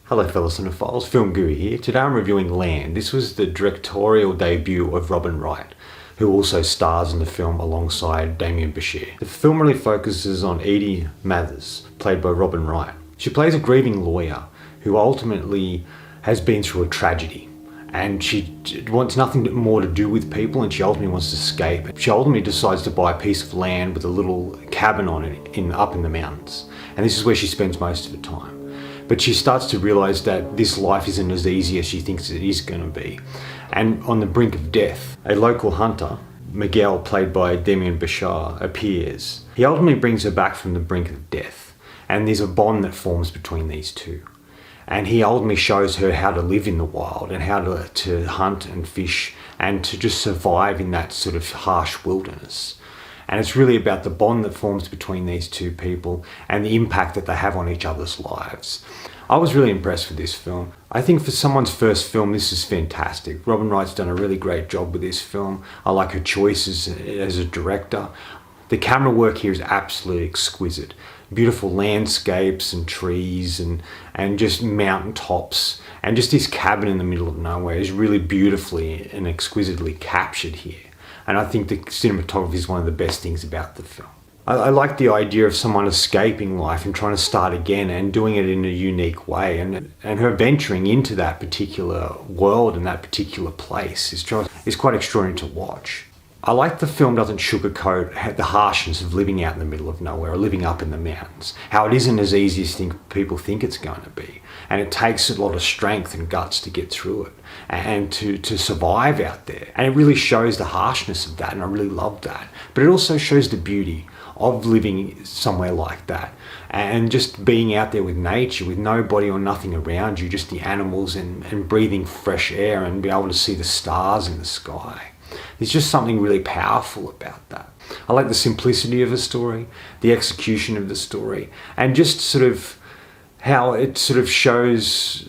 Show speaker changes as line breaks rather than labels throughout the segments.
Hello fellow cinephiles, Film Guru here. Today I'm reviewing Land. This was the directorial debut of Robin Wright, who also stars in the film alongside Damien Bashir. The film really focuses on Edie Mathers, played by Robin Wright. She plays a grieving lawyer who ultimately has been through a tragedy, and she wants nothing more to do with people, and she ultimately wants to escape. She ultimately decides to buy a piece of land with a little cabin on it up in the mountains, and this is where she spends most of her time. But she starts to realise that this life isn't as easy as she thinks it is going to be. And on the brink of death, a local hunter, Miguel, played by Damien Bashir, appears. He ultimately brings her back from the brink of death, and there's a bond that forms between these two. And he ultimately shows her how to live in the wild and how to hunt and fish and to just survive in that sort of harsh wilderness. And it's really about the bond that forms between these two people and the impact that they have on each other's lives. I was really impressed with this film. I think for someone's first film, this is fantastic. Robin Wright's done a really great job with this film. I like her choices as a director. The camera work here is absolutely exquisite. Beautiful landscapes and trees and just mountain tops. And just this cabin in the middle of nowhere is really beautifully and exquisitely captured here. And I think the cinematography is one of the best things about the film. I like the idea of someone escaping life and trying to start again and doing it in a unique way. And her venturing into that particular world and that particular place is quite extraordinary to watch. I like the film doesn't sugarcoat the harshness of living out in the middle of nowhere or living up in the mountains. How it isn't as easy as people think it's going to be. And it takes a lot of strength and guts to get through it and to survive out there. And it really shows the harshness of that, and I really love that. But it also shows the beauty of living somewhere like that and just being out there with nature, with nobody or nothing around you, just the animals and breathing fresh air and be able to see the stars in the sky. There's just something really powerful about that. I like the simplicity of the story, the execution of the story, and just sort of how it sort of shows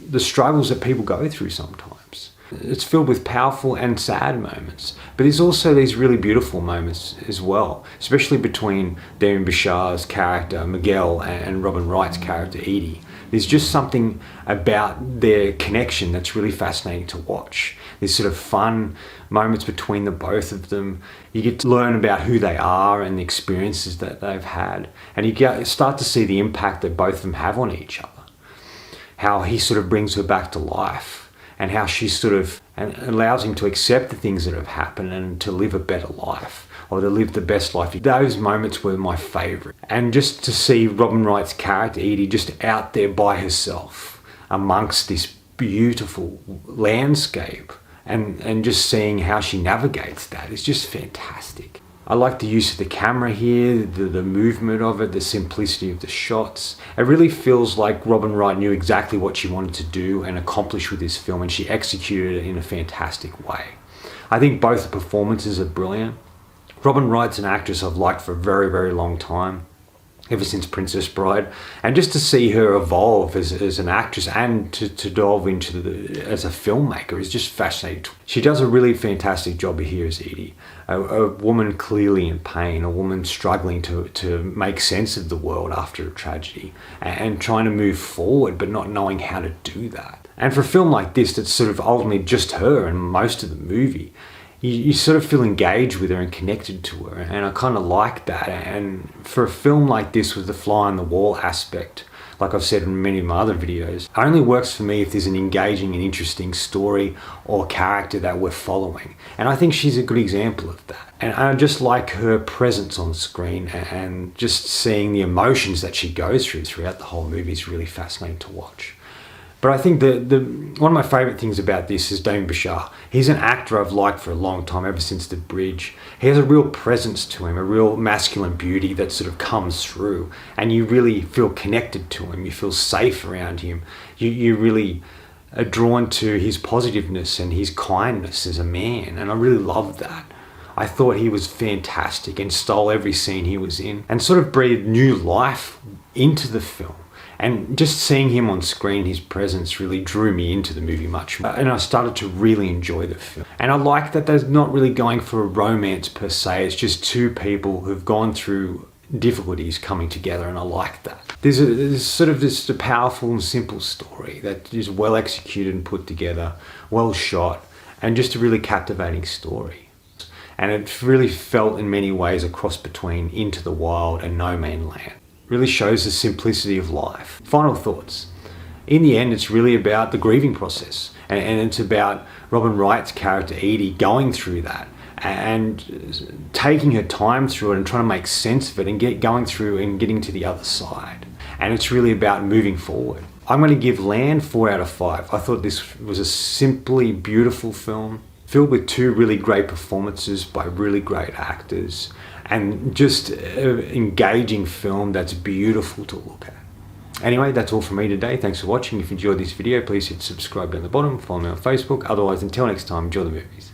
the struggles that people go through sometimes. It's filled with powerful and sad moments, but there's also these really beautiful moments as well, especially between Damien Bashir's character Miguel and Robin Wright's character Edie. There's just something about their connection that's really fascinating to watch. There's sort of fun moments between the both of them. You get to learn about who they are and the experiences that they've had, and you start to see the impact that both of them have on each other. How he sort of brings her back to life, and how she sort of allows him to accept the things that have happened and to live a better life, or to live the best life. Those moments were my favourite. And just to see Robin Wright's character, Edie, just out there by herself amongst this beautiful landscape and just seeing how she navigates that is just fantastic. I like the use of the camera here, the movement of it, the simplicity of the shots. It really feels like Robin Wright knew exactly what she wanted to do and accomplish with this film, and she executed it in a fantastic way. I think both the performances are brilliant. Robin Wright's an actress I've liked for a very, very long time, ever since Princess Bride, and just to see her evolve as an actress and to delve into as a filmmaker is just fascinating. She does a really fantastic job here as Edie, a woman clearly in pain, a woman struggling to make sense of the world after a tragedy and trying to move forward but not knowing how to do that. And for a film like this that's sort of ultimately just her and most of the movie, you sort of feel engaged with her and connected to her, and I kind of like that. And for a film like this with the fly on the wall aspect, like I've said in many of my other videos, it only works for me if there's an engaging and interesting story or character that we're following. And I think she's a good example of that. And I just like her presence on screen and just seeing the emotions that she goes through throughout the whole movie is really fascinating to watch. But I think one of my favourite things about this is Damien Bashir. He's an actor I've liked for a long time, ever since The Bridge. He has a real presence to him, a real masculine beauty that sort of comes through, and you really feel connected to him. You feel safe around him. You really are drawn to his positiveness and his kindness as a man, and I really love that. I thought he was fantastic and stole every scene he was in and sort of breathed new life into the film. And just seeing him on screen, his presence really drew me into the movie much more. And I started to really enjoy the film. And I like that they're not really going for a romance per se. It's just two people who've gone through difficulties coming together, and I like that. There's sort of this a powerful and simple story that is well executed and put together, well shot, and just a really captivating story. And it really felt in many ways a cross between Into the Wild and No Man's Land. Really shows the simplicity of life. Final thoughts. In the end, it's really about the grieving process, and it's about Robin Wright's character Edie going through that and taking her time through it and trying to make sense of it and going through and getting to the other side. And it's really about moving forward. I'm going to give Land 4 out of 5. I thought this was a simply beautiful film, filled with 2 really great performances by really great actors, and just an engaging film that's beautiful to look at. Anyway, that's all from me today. Thanks for watching. If you enjoyed this video, please hit subscribe down the bottom. Follow me on Facebook. Otherwise, until next time, enjoy the movies.